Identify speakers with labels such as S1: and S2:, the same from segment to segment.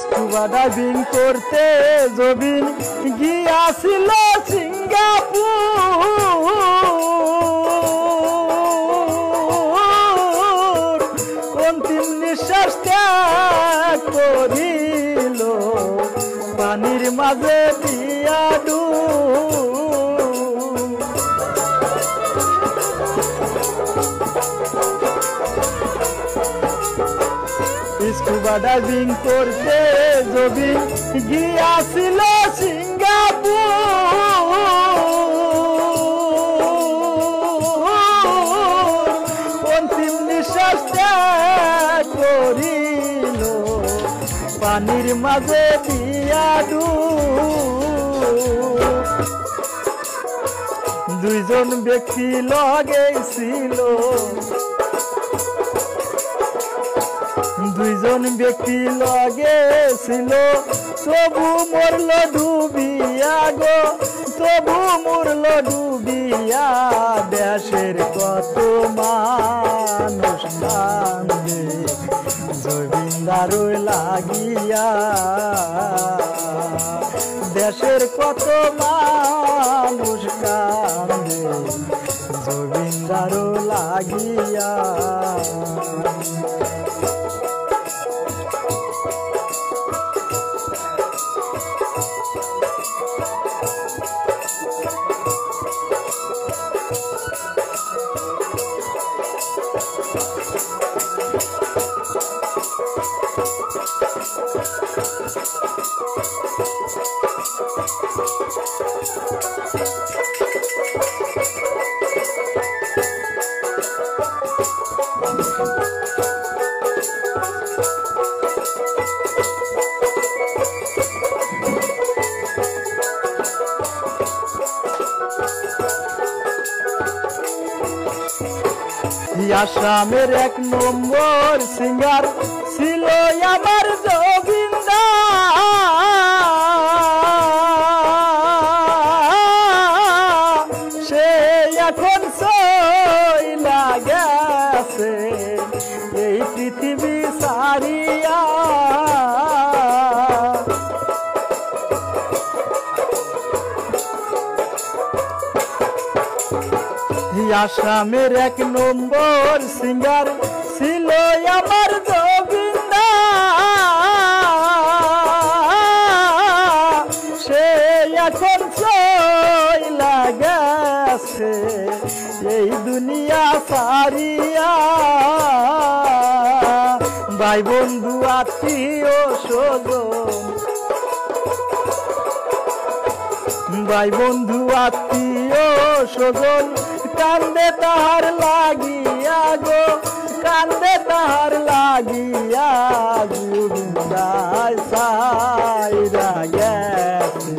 S1: scuba diving করতে জবিন গিয়াছিল Singapore অন্তিম নিঃশ্বাস ত্যাগ করিল পানির মাঝে দিয়া স্কুবা ডাইভিং করতে জবিন গিয়াছিল সিঙ্গাপুর অন্তিম নিঃশ্বাস ত্যাগ করিল পানির মাঝে দিয়া দুইজন ব্যক্তি লগে ছিল দুইজন ব্যক্তি লগে ছিল তবু মরল ডুবিয়া গো তবু মরল ডুবিয়া দেশের কত মানুষ কান্দে জমিন্দারু লাগিয়া দেশের কত মানুষ কান্দে জমিন্দারু লাগিয়া আসামের এক নম্বর সিঙ্গার ছিল আমার জবিন্দা সে এখন চইলা গেছে এই পৃথিবী সারিয়া আসামের এক নম্বর সিঙ্গার ছিল আমার জবিন্দা সে এখন চইলা গেছে এই দুনিয়া সারিয়া ভাই বন্ধু আত্মীয় স্বজন ভাই বন্ধু আত্মীয় স্বজন কান্দে তাহার লাগিয়া গো কান্দে তাহার লাগিয়া জুবিন্দায় সাইরা গেছে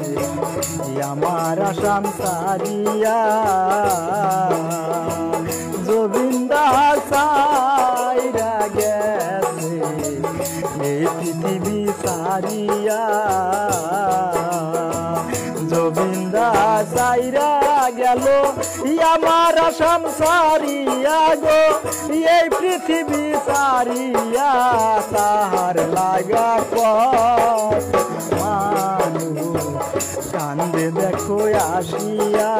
S1: আমার আসাম সারিয়া জুবিন্দা সাইরা গেছে এই পৃথিবী সারিয়া জবিন্দা সাইরা গেল আমার আসাম সারিয়া গো এই পৃথিবী সারিয়া তাহার লাগা কত মানুষ কান্দে দেখো আসিয়া